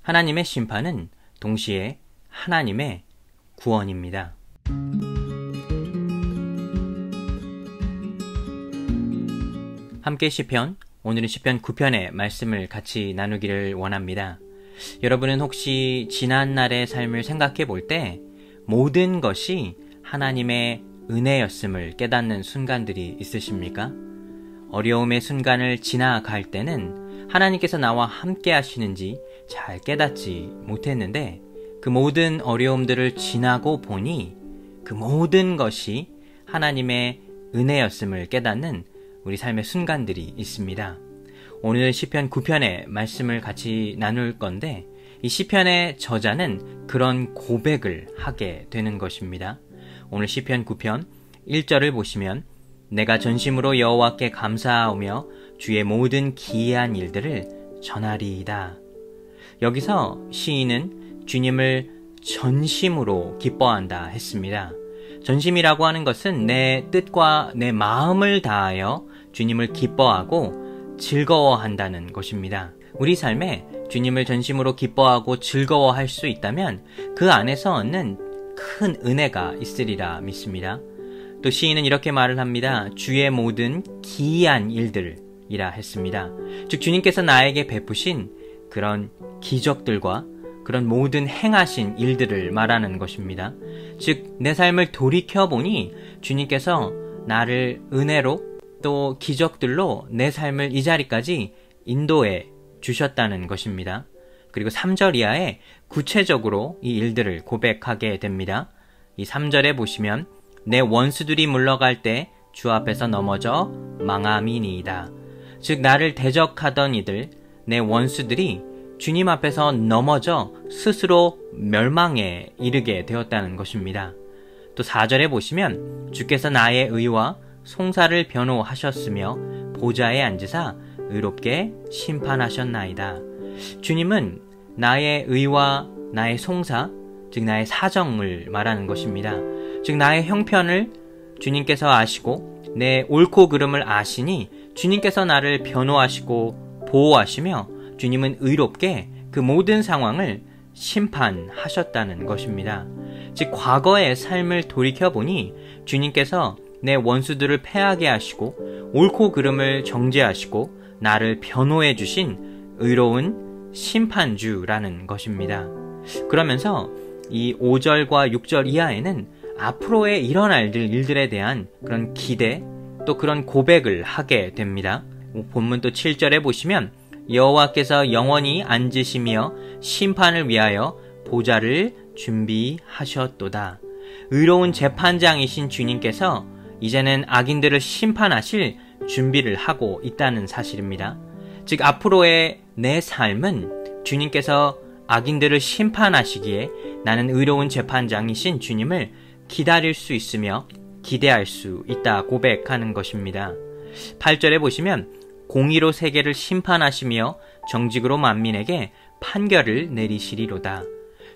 하나님의 심판은 동시에 하나님의 구원입니다. 함께 시편, 오늘은 시편 9편의 말씀을 같이 나누기를 원합니다. 여러분은 혹시 지난날의 삶을 생각해 볼 때 모든 것이 하나님의 은혜였음을 깨닫는 순간들이 있으십니까? 어려움의 순간을 지나갈 때는 하나님께서 나와 함께 하시는지 잘 깨닫지 못했는데 그 모든 어려움들을 지나고 보니 그 모든 것이 하나님의 은혜였음을 깨닫는 우리 삶의 순간들이 있습니다. 오늘 시편 9편의 말씀을 같이 나눌 건데 이 시편의 저자는 그런 고백을 하게 되는 것입니다. 오늘 시편 9편 1절을 보시면 내가 전심으로 여호와께 감사하며 주의 모든 기이한 일들을 전하리이다. 여기서 시인은 주님을 전심으로 기뻐한다 했습니다. 전심이라고 하는 것은 내 뜻과 내 마음을 다하여 주님을 기뻐하고 즐거워한다는 것입니다. 우리 삶에 주님을 전심으로 기뻐하고 즐거워할 수 있다면 그 안에서 얻는 큰 은혜가 있으리라 믿습니다. 또 시인은 이렇게 말을 합니다. 주의 모든 기이한 일들이라 했습니다. 즉 주님께서 나에게 베푸신 그런 기적들과 그런 모든 행하신 일들을 말하는 것입니다. 즉 내 삶을 돌이켜보니 주님께서 나를 은혜로 또 기적들로 내 삶을 이 자리까지 인도해 주셨다는 것입니다. 그리고 3절 이하에 구체적으로 이 일들을 고백하게 됩니다. 이 3절에 보시면 내 원수들이 물러갈 때 주 앞에서 넘어져 망함이니이다. 즉 나를 대적하던 이들, 내 원수들이 주님 앞에서 넘어져 스스로 멸망에 이르게 되었다는 것입니다. 또 4절에 보시면 주께서 나의 의와 송사를 변호하셨으며 보좌에 앉으사 의롭게 심판하셨나이다. 주님은 나의 의와 나의 송사, 즉 나의 사정을 말하는 것입니다. 즉 나의 형편을 주님께서 아시고 내 옳고 그름을 아시니 주님께서 나를 변호하시고 보호하시며 주님은 의롭게 그 모든 상황을 심판하셨다는 것입니다. 즉 과거의 삶을 돌이켜보니 주님께서 내 원수들을 패하게 하시고 옳고 그름을 정죄하시고 나를 변호해 주신 의로운 심판주라는 것입니다. 그러면서 이 5절과 6절 이하에는 앞으로에 일어날 일들에 대한 그런 기대 또 그런 고백을 하게 됩니다. 본문 또 7절에 보시면 여호와께서 영원히 앉으시며 심판을 위하여 보좌를 준비하셨도다. 의로운 재판장이신 주님께서 이제는 악인들을 심판하실 준비를 하고 있다는 사실입니다. 즉 앞으로의 내 삶은 주님께서 악인들을 심판하시기에 나는 의로운 재판장이신 주님을 기다릴 수 있으며 기대할 수 있다 고백하는 것입니다. 8절에 보시면 공의로 세계를 심판하시며 정직으로 만민에게 판결을 내리시리로다.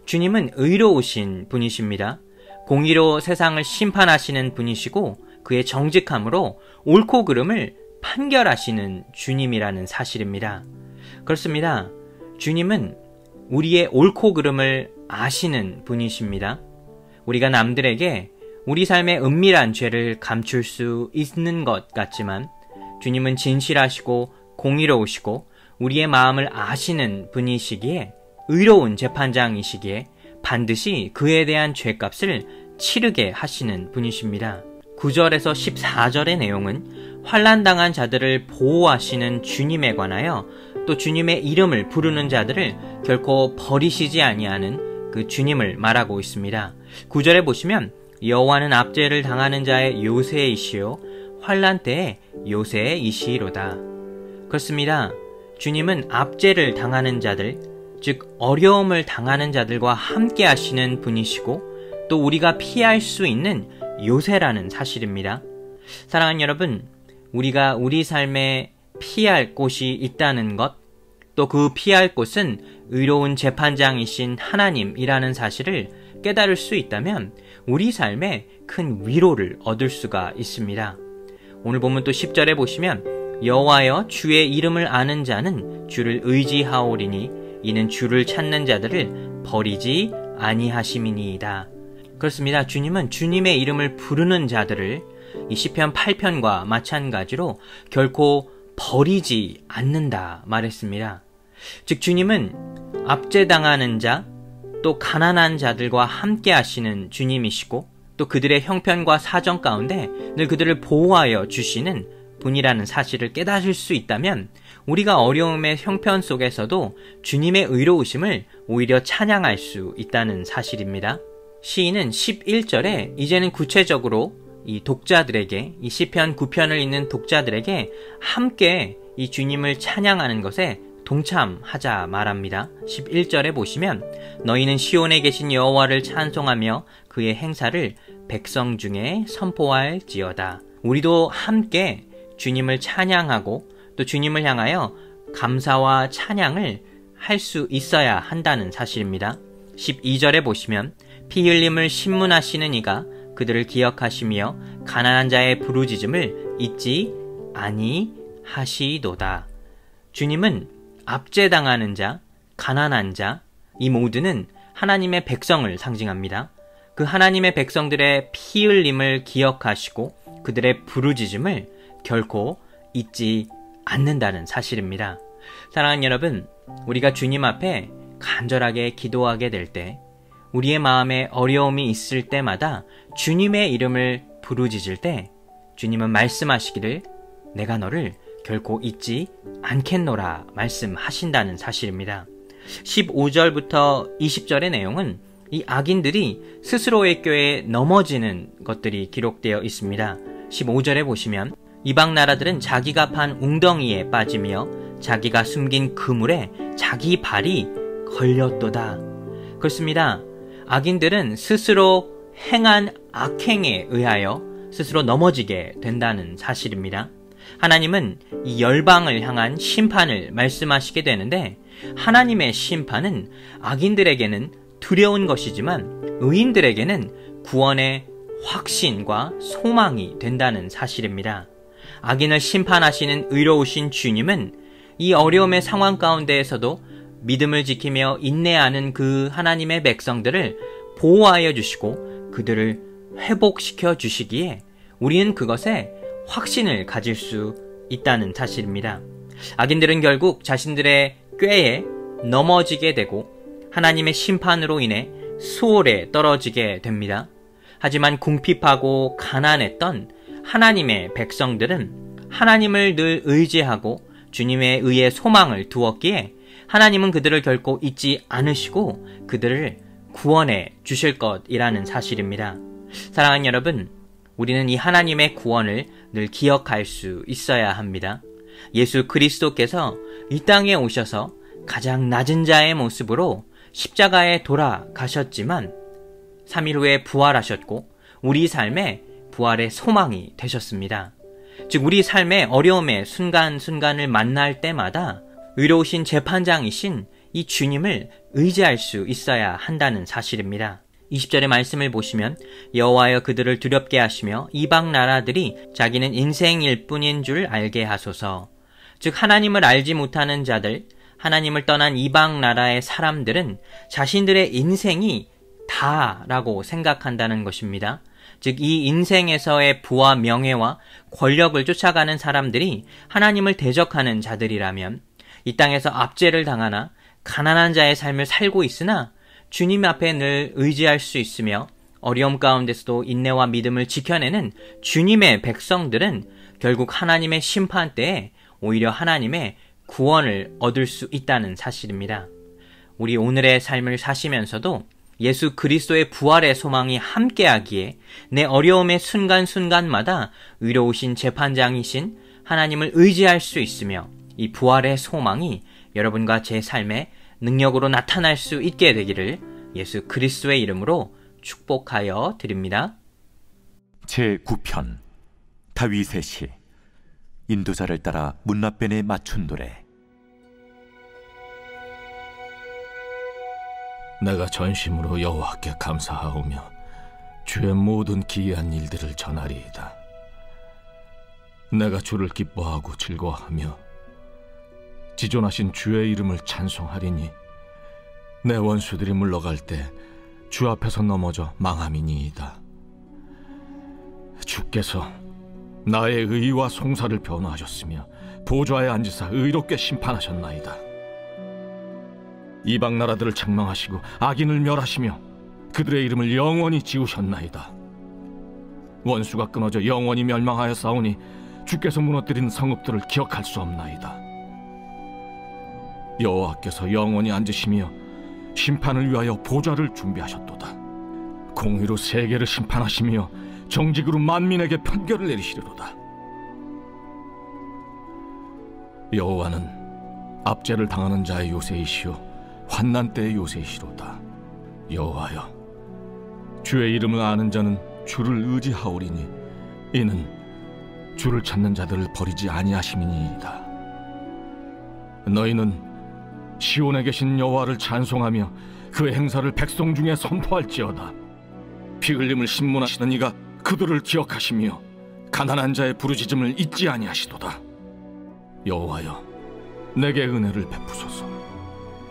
주님은 의로우신 분이십니다. 공의로 세상을 심판하시는 분이시고 그의 정직함으로 옳고 그름을 판결하시는 주님이라는 사실입니다. 그렇습니다. 주님은 우리의 옳고 그름을 아시는 분이십니다. 우리가 남들에게 우리 삶의 은밀한 죄를 감출 수 있는 것 같지만 주님은 진실하시고 공의로우시고 우리의 마음을 아시는 분이시기에 의로운 재판장이시기에 반드시 그에 대한 죄값을 치르게 하시는 분이십니다. 9절에서 14절의 내용은 환난당한 자들을 보호하시는 주님에 관하여 또 주님의 이름을 부르는 자들을 결코 버리시지 아니하는 그 주님을 말하고 있습니다. 9절에 보시면 여호와는 압제를 당하는 자의 요새이시요 환난 때에 요새이시로다. 그렇습니다. 주님은 압제를 당하는 자들, 즉 어려움을 당하는 자들과 함께 하시는 분이시고 또 우리가 피할 수 있는 요새라는 사실입니다. 사랑하는 여러분, 우리가 우리 삶에 피할 곳이 있다는 것, 또 그 피할 곳은 의로운 재판장이신 하나님이라는 사실을 깨달을 수 있다면 우리 삶에 큰 위로를 얻을 수가 있습니다. 오늘 보면 또 10절에 보시면 여호와여 주의 이름을 아는 자는 주를 의지하오리니 이는 주를 찾는 자들을 버리지 아니하심이니이다. 그렇습니다. 주님은 주님의 이름을 부르는 자들을 이 시편 8편과 마찬가지로 결코 버리지 않는다 말했습니다. 즉 주님은 압제당하는 자, 또 가난한 자들과 함께 하시는 주님이시고 또 그들의 형편과 사정 가운데 늘 그들을 보호하여 주시는 분이라는 사실을 깨달을 수 있다면 우리가 어려움의 형편 속에서도 주님의 의로우심을 오히려 찬양할 수 있다는 사실입니다. 시인은 11절에 이제는 구체적으로 이 독자들에게, 이 시편 9편을 읽는 독자들에게 함께 이 주님을 찬양하는 것에 동참하자 말합니다. 11절에 보시면 너희는 시온에 계신 여호와를 찬송하며 그의 행사를 백성 중에 선포할지어다. 우리도 함께 주님을 찬양하고 또 주님을 향하여 감사와 찬양을 할 수 있어야 한다는 사실입니다. 12절에 보시면 피 흘림을 신문하시는 이가 그들을 기억하시며 가난한 자의 부르짖음을 잊지 아니하시도다. 주님은 압제당하는 자, 가난한 자, 이 모두는 하나님의 백성을 상징합니다. 그 하나님의 백성들의 피 흘림을 기억하시고 그들의 부르짖음을 결코 잊지 않는다는 사실입니다. 사랑하는 여러분, 우리가 주님 앞에 간절하게 기도하게 될 때, 우리의 마음에 어려움이 있을 때마다 주님의 이름을 부르짖을 때 주님은 말씀하시기를 내가 너를 결코 잊지 않겠노라 말씀하신다는 사실입니다. 15절부터 20절의 내용은 이 악인들이 스스로의 꾀에 넘어지는 것들이 기록되어 있습니다. 15절에 보시면 이방 나라들은 자기가 판 웅덩이에 빠지며 자기가 숨긴 그물에 자기 발이 걸렸도다. 그렇습니다. 악인들은 스스로 행한 악행에 의하여 스스로 넘어지게 된다는 사실입니다. 하나님은 이 열방을 향한 심판을 말씀하시게 되는데 하나님의 심판은 악인들에게는 두려운 것이지만 의인들에게는 구원의 확신과 소망이 된다는 사실입니다. 악인을 심판하시는 의로우신 주님은 이 어려움의 상황 가운데에서도 믿음을 지키며 인내하는 그 하나님의 백성들을 보호하여 주시고 그들을 회복시켜 주시기에 우리는 그것에 확신을 가질 수 있다는 사실입니다. 악인들은 결국 자신들의 꾀에 넘어지게 되고 하나님의 심판으로 인해 수월에 떨어지게 됩니다. 하지만 궁핍하고 가난했던 하나님의 백성들은 하나님을 늘 의지하고 주님의 의에 소망을 두었기에 하나님은 그들을 결코 잊지 않으시고 그들을 구원해 주실 것이라는 사실입니다. 사랑하는 여러분, 우리는 이 하나님의 구원을 늘 기억할 수 있어야 합니다. 예수 그리스도께서 이 땅에 오셔서 가장 낮은 자의 모습으로 십자가에 돌아가셨지만 3일 후에 부활하셨고 우리 삶에 부활의 소망이 되셨습니다. 즉 우리 삶의 어려움의 순간순간을 만날 때마다 의로우신 재판장이신 이 주님을 의지할 수 있어야 한다는 사실입니다. 20절의 말씀을 보시면 여호와여 그들을 두렵게 하시며 이방 나라들이 자기는 인생일 뿐인 줄 알게 하소서. 즉 하나님을 알지 못하는 자들, 하나님을 떠난 이방 나라의 사람들은 자신들의 인생이 다라고 생각한다는 것입니다. 즉 이 인생에서의 부와 명예와 권력을 쫓아가는 사람들이 하나님을 대적하는 자들이라면 이 땅에서 압제를 당하나 가난한 자의 삶을 살고 있으나 주님 앞에 늘 의지할 수 있으며 어려움 가운데서도 인내와 믿음을 지켜내는 주님의 백성들은 결국 하나님의 심판 때에 오히려 하나님의 구원을 얻을 수 있다는 사실입니다. 우리 오늘의 삶을 사시면서도 예수 그리스도의 부활의 소망이 함께하기에 내 어려움의 순간순간마다 의로우신 재판장이신 하나님을 의지할 수 있으며 이 부활의 소망이 여러분과 제 삶에 능력으로 나타날 수 있게 되기를 예수 그리스도의 이름으로 축복하여 드립니다. 제9편 다윗의 시. 인도자를 따라 문라벤에 맞춘 노래. 내가 전심으로 여호와께 감사하오며 주의 모든 기이한 일들을 전하리이다. 내가 주를 기뻐하고 즐거워하며 지존하신 주의 이름을 찬송하리니 내 원수들이 물러갈 때 주 앞에서 넘어져 망함이니이다. 주께서 나의 의와 송사를 변호하셨으며 보좌에 앉으사 의롭게 심판하셨나이다. 이방 나라들을 책망하시고 악인을 멸하시며 그들의 이름을 영원히 지우셨나이다. 원수가 끊어져 영원히 멸망하여 싸우니 주께서 무너뜨린 성읍들을 기억할 수 없나이다. 여호와께서 영원히 앉으시며 심판을 위하여 보좌를 준비하셨도다. 공의로 세계를 심판하시며 정직으로 만민에게 판결을 내리시리로다. 여호와는 압제를 당하는 자의 요새이시오 환난 때의 요새이시로다. 여호와여, 주의 이름을 아는 자는 주를 의지하오리니 이는 주를 찾는 자들을 버리지 아니하심이니이다. 너희는 시온에 계신 여호와를 찬송하며 그의 행사를 백성 중에 선포할지어다. 피 흘림을 신문하시는 이가 그들을 기억하시며 가난한 자의 부르짖음을 잊지 아니하시도다. 여호와여, 내게 은혜를 베푸소서.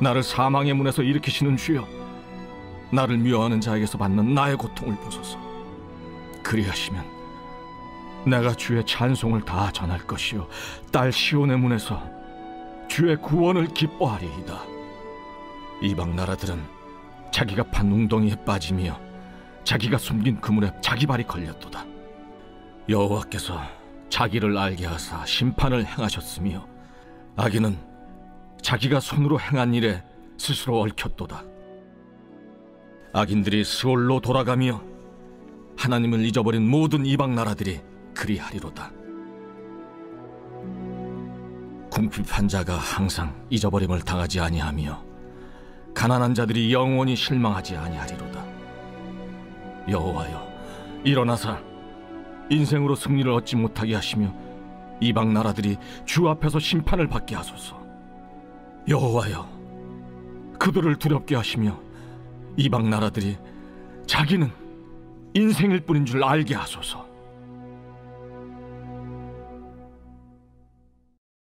나를 사망의 문에서 일으키시는 주여, 나를 미워하는 자에게서 받는 나의 고통을 보소서. 그리하시면 내가 주의 찬송을 다 전할 것이요 딸 시온의 문에서 주의 구원을 기뻐하리이다. 이방 나라들은 자기가 판 웅덩이에 빠지며 자기가 숨긴 그물에 자기 발이 걸렸도다. 여호와께서 자기를 알게 하사 심판을 행하셨으며 악인은 자기가 손으로 행한 일에 스스로 얽혔도다. 악인들이 스올로 돌아가며 하나님을 잊어버린 모든 이방 나라들이 그리하리로다. 궁핍한 자가 항상 잊어버림을 당하지 아니하며 가난한 자들이 영원히 실망하지 아니하리로다. 여호와여, 일어나사 인생으로 승리를 얻지 못하게 하시며 이방 나라들이 주 앞에서 심판을 받게 하소서. 여호와여, 그들을 두렵게 하시며 이방 나라들이 자기는 인생일 뿐인 줄 알게 하소서.